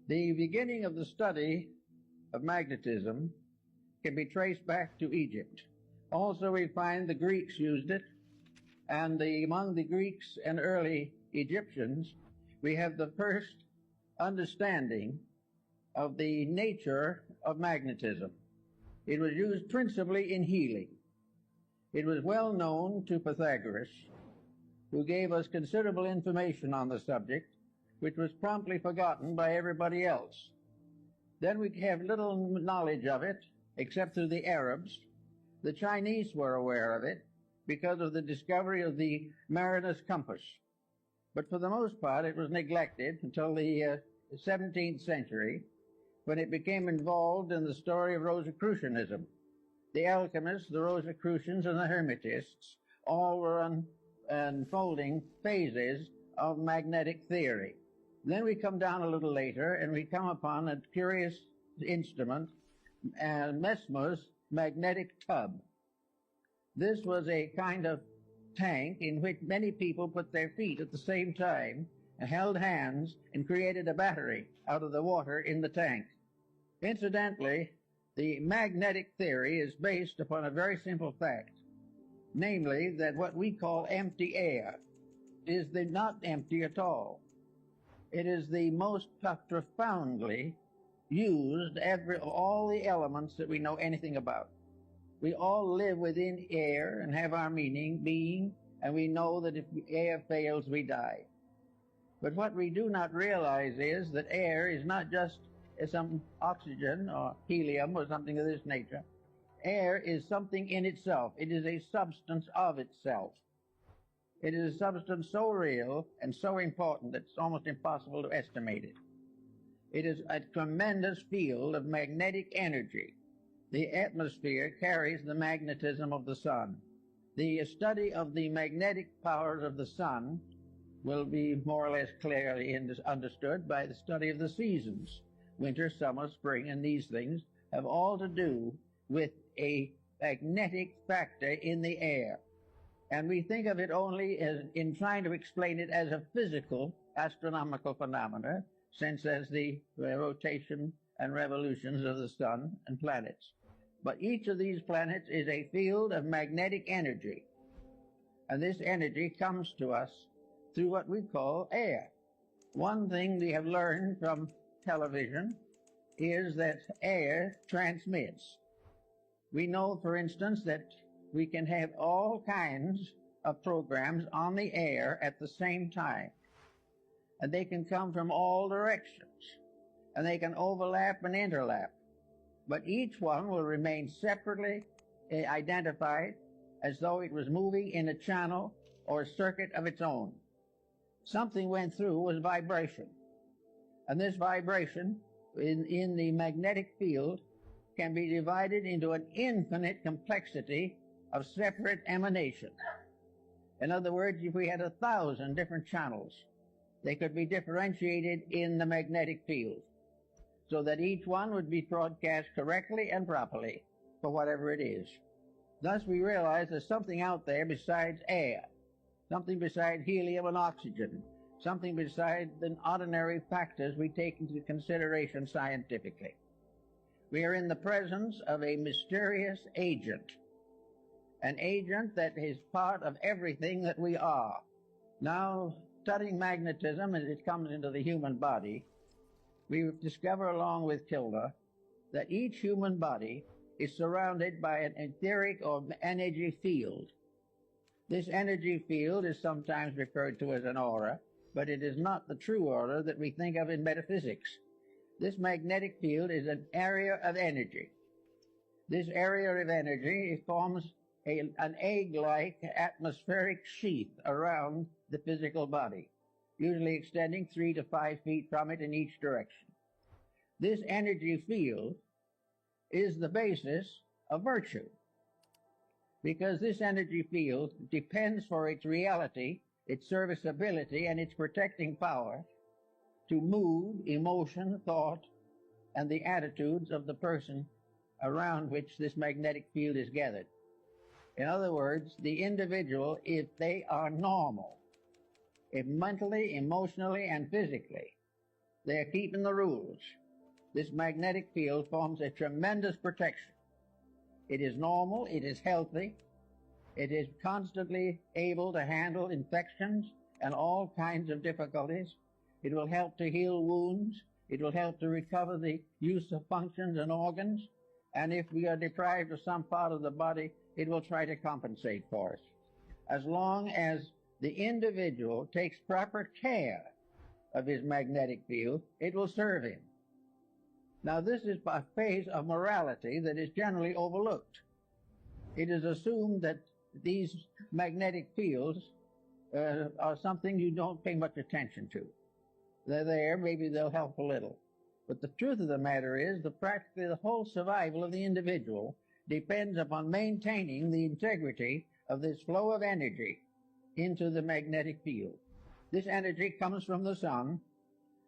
The beginning of the study of magnetism can be traced back to Egypt. Also, we find the Greeks used it, and among the Greeks and early Egyptians, we have the first understanding of the nature of magnetism. It was used principally in healing. It was well known to Pythagoras, who gave us considerable information on the subject, which was promptly forgotten by everybody else. Then we have little knowledge of it, except through the Arabs. The Chinese were aware of it because of the discovery of the mariner's compass. But for the most part, it was neglected until the 17th century, when it became involved in the story of Rosicrucianism. The alchemists, the Rosicrucians, and the Hermetists all were unfolding phases of magnetic theory. Then we come down a little later, and we come upon a curious instrument, Mesmer's magnetic tub. This was a kind of tank in which many people put their feet at the same time and held hands and created a battery out of the water in the tank. Incidentally, the magnetic theory is based upon a very simple fact, namely that what we call empty air is not empty at all. It is the most profoundly used all the elements that we know anything about. We all live within air and have our being, and we know that if air fails, we die. But what we do not realize is that air is not just some oxygen or helium or something of this nature. Air is something in itself. It is a substance of itself. It is a substance so real and so important that it's almost impossible to estimate it. It is a tremendous field of magnetic energy. The atmosphere carries the magnetism of the sun. The study of the magnetic powers of the sun will be more or less clearly understood by the study of the seasons. Winter, summer, spring, and these things have all to do with a magnetic factor in the air. And we think of it only as in trying to explain it as a physical astronomical phenomena, since as the rotation and revolutions of the sun and planets. But each of these planets is a field of magnetic energy. And this energy comes to us through what we call air. One thing we have learned from television is that air transmits. We know, for instance, that we can have all kinds of programs on the air at the same time. And they can come from all directions. And they can overlap and interlap. But each one will remain separately identified as though it was moving in a channel or a circuit of its own. Something went through was vibration. And this vibration in the magnetic field can be divided into an infinite complexity of separate emanations. In other words, if we had 1,000 different channels, they could be differentiated in the magnetic field, so that each one would be broadcast correctly and properly for whatever it is. Thus we realize there's something out there besides air, something besides helium and oxygen, something besides the ordinary factors we take into consideration scientifically. We are in the presence of a mysterious agent, an agent that is part of everything that we are. Now, studying magnetism as it comes into the human body, we discover along with Kilda that each human body is surrounded by an etheric or energy field. This energy field is sometimes referred to as an aura, but it is not the true aura that we think of in metaphysics. This magnetic field is an area of energy. This area of energy forms an egg-like atmospheric sheath around the physical body, usually extending 3 to 5 feet from it in each direction. This energy field is the basis of virtue, because this energy field depends for its reality, its serviceability, and its protecting power to mood, emotion, thought, and the attitudes of the person around which this magnetic field is gathered. In other words, the individual, if they are normal, if mentally, emotionally, and physically, They are keeping the rules. This magnetic field forms a tremendous protection. It is normal, it is healthy, it is constantly able to handle infections and all kinds of difficulties. It will help to heal wounds. It will help to recover the use of functions and organs. And if we are deprived of some part of the body, it will try to compensate for us. As long as the individual takes proper care of his magnetic field, it will serve him. Now, this is a phase of morality that is generally overlooked. It is assumed that these magnetic fields are something you don't pay much attention to. They're there, maybe they'll help a little. But the truth of the matter is that practically the whole survival of the individual depends upon maintaining the integrity of this flow of energy into the magnetic field. This energy comes from the sun.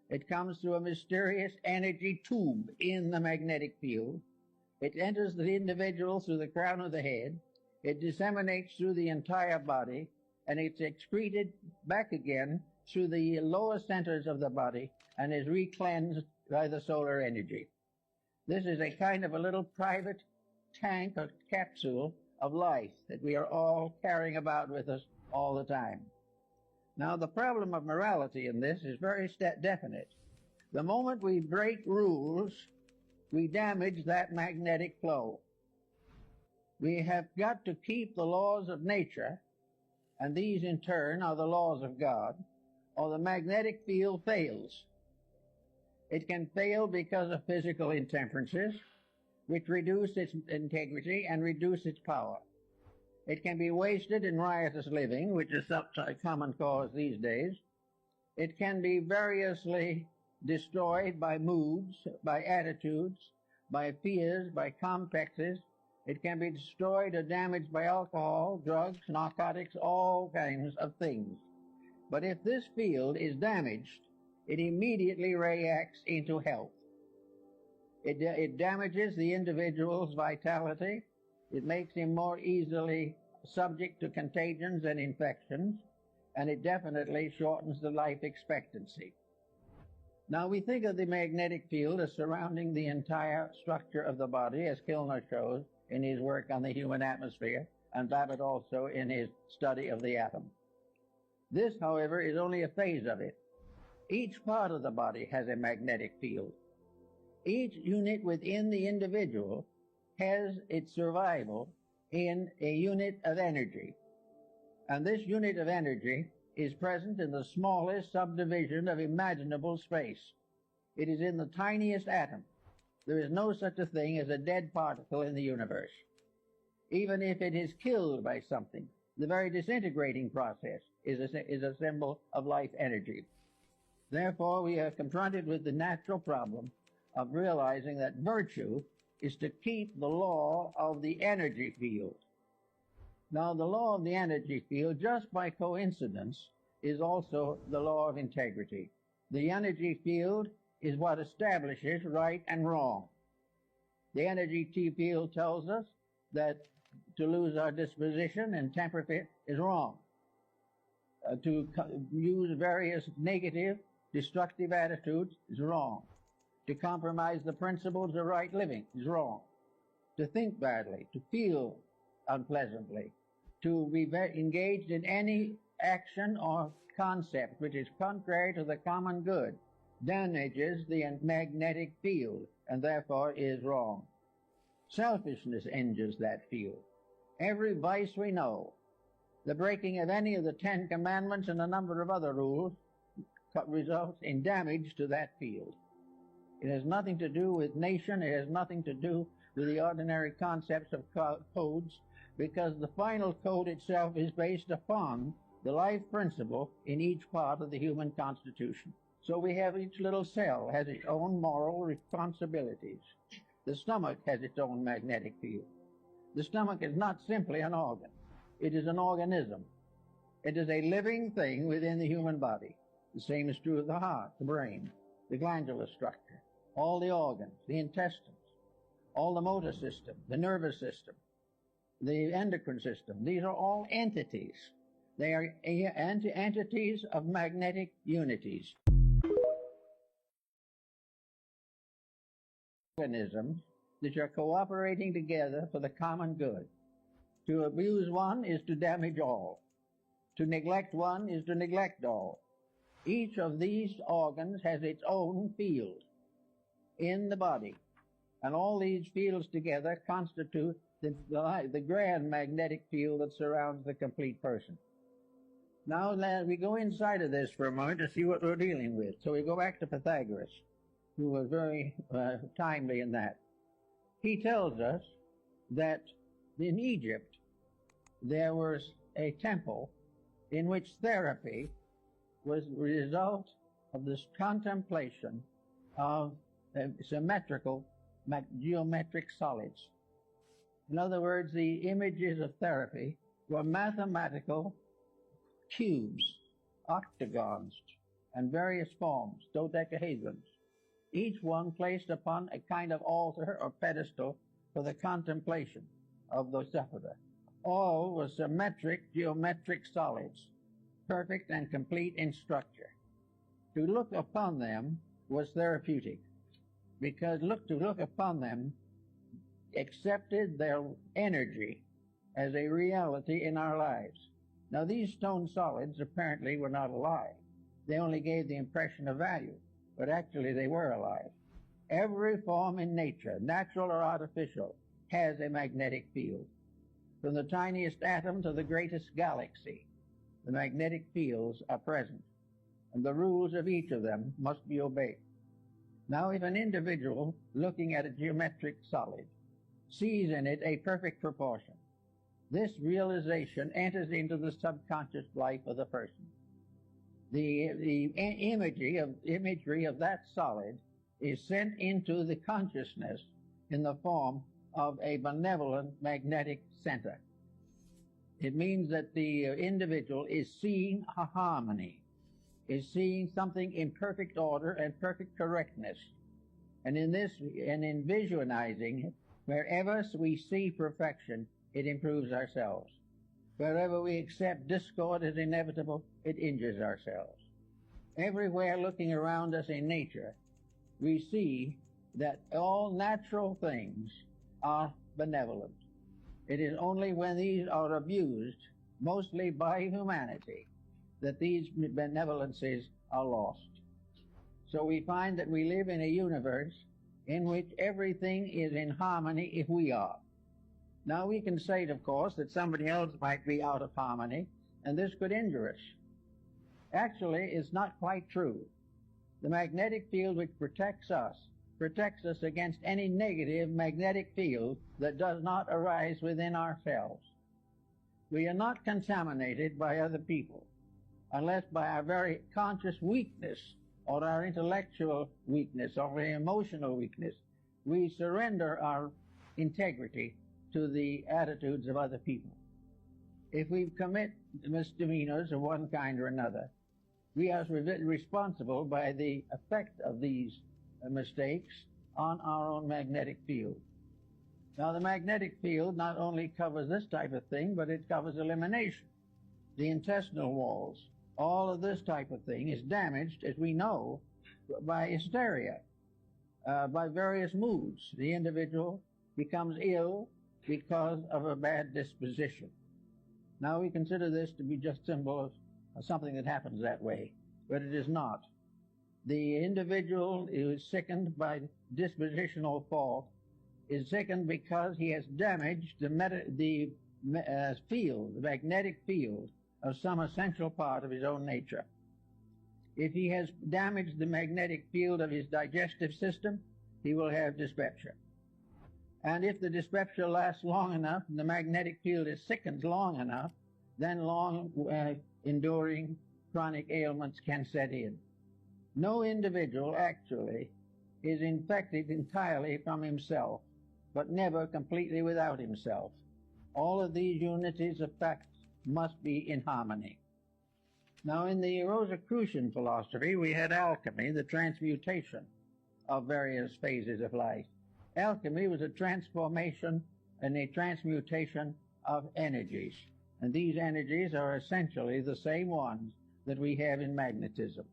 It comes through a mysterious energy tube in the magnetic field. It enters the individual through the crown of the head. It disseminates through the entire body, and it's excreted back again through the lower centers of the body and is recleansed by the solar energy. This is a kind of a little private tank or capsule of life that we are all carrying about with us all the time. Now, the problem of morality in this is very definite. The moment we break rules, we damage that magnetic flow. We have got to keep the laws of nature, and these in turn are the laws of God, or the magnetic field fails. It can fail because of physical intemperances, which reduce its integrity and reduce its power. It can be wasted in riotous living, which is a common cause these days. It can be variously destroyed by moods, by attitudes, by fears, by complexes. It can be destroyed or damaged by alcohol, drugs, narcotics, all kinds of things. But if this field is damaged, it immediately reacts into health. It damages the individual's vitality. It makes him more easily subject to contagions and infections, and it definitely shortens the life expectancy. Now, we think of the magnetic field as surrounding the entire structure of the body, as Kilner shows in his work on the human atmosphere, and Babbitt also in his study of the atom. This, however, is only a phase of it. Each part of the body has a magnetic field. Each unit within the individual has its survival in a unit of energy. And this unit of energy is present in the smallest subdivision of imaginable space. It is in the tiniest atom. There is no such a thing as a dead particle in the universe. Even if it is killed by something, the very disintegrating process is a symbol of life energy. Therefore, we are confronted with the natural problem of realizing that virtue is to keep the law of the energy field. Now, the law of the energy field, just by coincidence, is also the law of integrity. The energy field is what establishes right and wrong. The energy field tells us that to lose our disposition and temper fit is wrong. To use various negative, destructive attitudes is wrong. To compromise the principles of right living is wrong. To think badly, to feel unpleasantly, to be engaged in any action or concept which is contrary to the common good damages the magnetic field and therefore is wrong. Selfishness injures that field. Every vice we know, the breaking of any of the 10 Commandments and a number of other rules results in damage to that field. It has nothing to do with nation. It has nothing to do with the ordinary concepts of codes, because the final code itself is based upon the life principle in each part of the human constitution. So we have each little cell has its own moral responsibilities. The stomach has its own magnetic field. The stomach is not simply an organ. It is an organism. It is a living thing within the human body. The same is true of the heart, the brain, the glandular structure, all the organs, the intestines, all the motor system, the nervous system, the endocrine system. These are all entities. They are entities of magnetic unities. organisms which are cooperating together for the common good. To abuse one is to damage all. To neglect one is to neglect all. Each of these organs has its own field in the body, and all these fields together constitute the grand magnetic field that surrounds the complete person. Now we go inside of this for a moment to see what we're dealing with. So we go back to Pythagoras, who was very timely in that. He tells us that in Egypt there was a temple in which therapy was the result of this contemplation of symmetrical geometric solids. In other words, the images of therapy were mathematical cubes, octagons, and various forms, dodecahedrons, each one placed upon a kind of altar or pedestal for the contemplation of the sufferer. All were symmetric geometric solids, perfect and complete in structure. To look upon them was therapeutic, because to look upon them accepted their energy as a reality in our lives. Now, these stone solids apparently were not alive. They only gave the impression of value, but actually they were alive. Every form in nature, natural or artificial, has a magnetic field. From the tiniest atom to the greatest galaxy, the magnetic fields are present, and the rules of each of them must be obeyed. Now, if an individual looking at a geometric solid sees in it a perfect proportion, this realization enters into the subconscious life of the person. The imagery of that solid is sent into the consciousness in the form of a benevolent magnetic center. It means that the individual is seeing a harmony, is seeing something in perfect order and perfect correctness. And in visualizing it, wherever we see perfection, it improves ourselves. Wherever we accept discord as inevitable, it injures ourselves. Everywhere looking around us in nature, we see that all natural things are benevolent. It is only when these are abused, mostly by humanity, that these benevolences are lost. So we find that we live in a universe in which everything is in harmony if we are. Now we can say, of course, that somebody else might be out of harmony, and this could injure us. Actually, it's not quite true. The magnetic field which protects us against any negative magnetic field that does not arise within ourselves. We are not contaminated by other people unless by our very conscious weakness or our intellectual weakness or our emotional weakness we surrender our integrity to the attitudes of other people. If we commit misdemeanors of one kind or another, we are responsible by the effect of these mistakes on our own magnetic field. Now, the magnetic field not only covers this type of thing, but it covers elimination, the intestinal walls. All of this type of thing is damaged, as we know, by hysteria, by various moods. The individual becomes ill because of a bad disposition. Now, we consider this to be just symbol of something that happens that way, but it is not. The individual who is sickened by dispositional fault is sickened because he has damaged the magnetic field of some essential part of his own nature. If he has damaged the magnetic field of his digestive system, he will have dyspepsia. And if the dyspepsia lasts long enough and the magnetic field is sickened long enough, then enduring chronic ailments can set in. No individual actually is infected entirely from himself, but never completely without himself. All of these unities of facts must be in harmony. Now, in the Rosicrucian philosophy, we had alchemy, the transmutation of various phases of life. Alchemy was a transformation and a transmutation of energies, and these energies are essentially the same ones that we have in magnetism.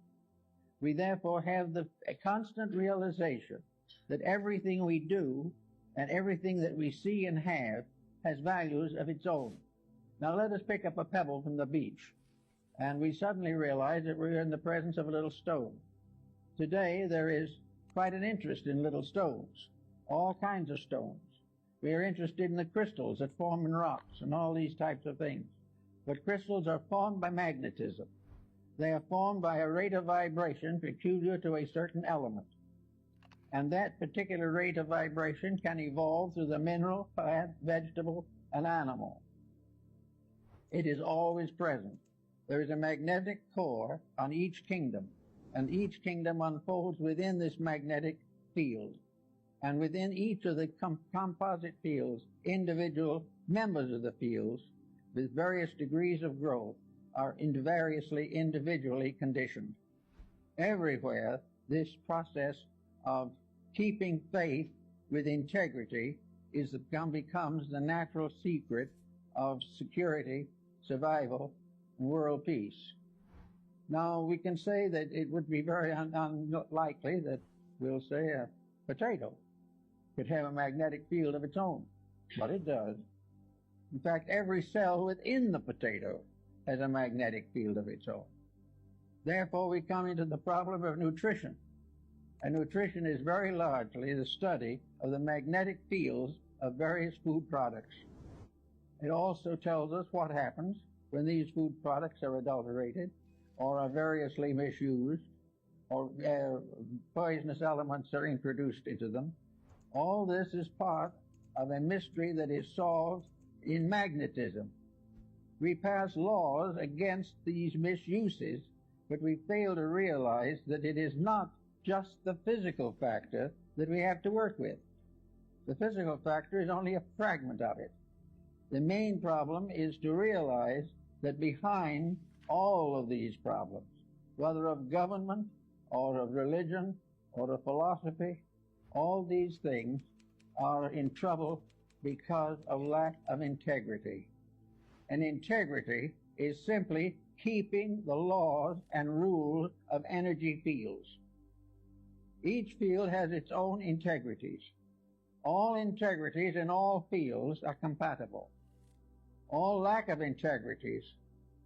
We therefore have a constant realization that everything we do and everything that we see and have has values of its own. Now let us pick up a pebble from the beach, and we suddenly realize that we're in the presence of a little stone. Today there is quite an interest in little stones, all kinds of stones. We are interested in the crystals that form in rocks and all these types of things. But crystals are formed by magnetism. They are formed by a rate of vibration peculiar to a certain element. And that particular rate of vibration can evolve through the mineral, plant, vegetable, and animal. It is always present. There is a magnetic core on each kingdom, and each kingdom unfolds within this magnetic field. And within each of the composite fields, individual members of the fields with various degrees of growth are variously individually conditioned. Everywhere, this process of keeping faith with integrity becomes the natural secret of security, survival, and world peace. Now, we can say that it would be very unlikely that, we'll say, a potato could have a magnetic field of its own, but it does. In fact, every cell within the potato has a magnetic field of its own. Therefore, we come into the problem of nutrition. And nutrition is very largely the study of the magnetic fields of various food products. It also tells us what happens when these food products are adulterated or are variously misused or poisonous elements are introduced into them. All this is part of a mystery that is solved in magnetism. We pass laws against these misuses, but we fail to realize that it is not just the physical factor that we have to work with. The physical factor is only a fragment of it. The main problem is to realize that behind all of these problems, whether of government or of religion or of philosophy, all these things are in trouble because of lack of integrity. And integrity is simply keeping the laws and rules of energy fields. Each field has its own integrities. All integrities in all fields are compatible. All lack of integrities,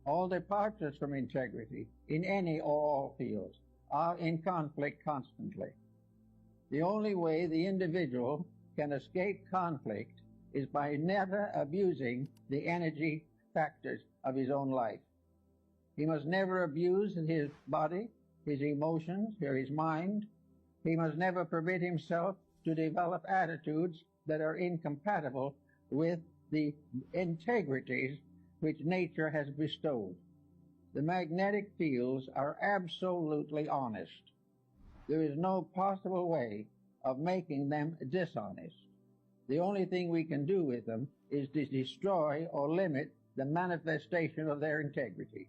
all departures from integrity in any or all fields are in conflict constantly. The only way the individual can escape conflict is by never abusing the energy factors of his own life. He must never abuse his body, his emotions, or his mind. He must never permit himself to develop attitudes that are incompatible with the integrities which nature has bestowed. The magnetic fields are absolutely honest. There is no possible way of making them dishonest. The only thing we can do with them is to destroy or limit the manifestation of their integrity.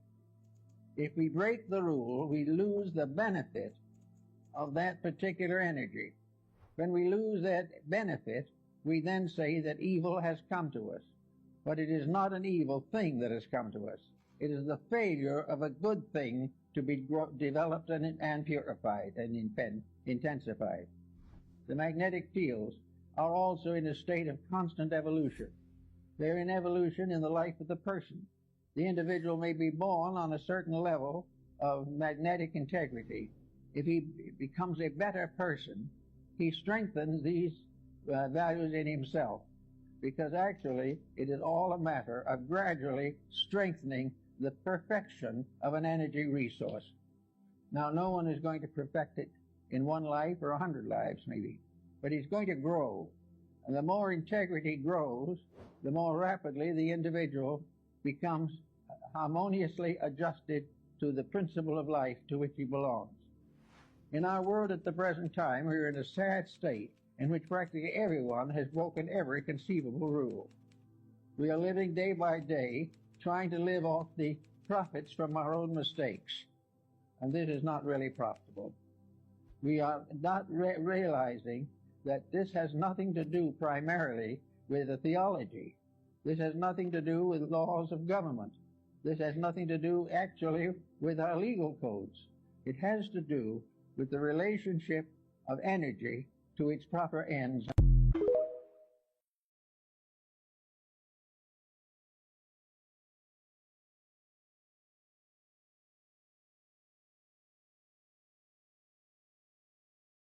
If we break the rule, we lose the benefit of that particular energy. When we lose that benefit, we then say that evil has come to us. But it is not an evil thing that has come to us. It is the failure of a good thing to be developed and purified and intensified. The magnetic fields are also in a state of constant evolution. They're in evolution in the life of the person. The individual may be born on a certain level of magnetic integrity. If he becomes a better person, he strengthens these values in himself, because actually it is all a matter of gradually strengthening the perfection of an energy resource. Now, no one is going to perfect it in one life or 100 lives maybe, but he's going to grow. And the more integrity grows, the more rapidly the individual becomes harmoniously adjusted to the principle of life to which he belongs. In our world at the present time, we are in a sad state in which practically everyone has broken every conceivable rule. We are living day by day trying to live off the profits from our own mistakes, and this is not really profitable. We are not realizing that this has nothing to do primarily with the theology. This has nothing to do with laws of government. This has nothing to do actually with our legal codes. It has to do with the relationship of energy to its proper ends.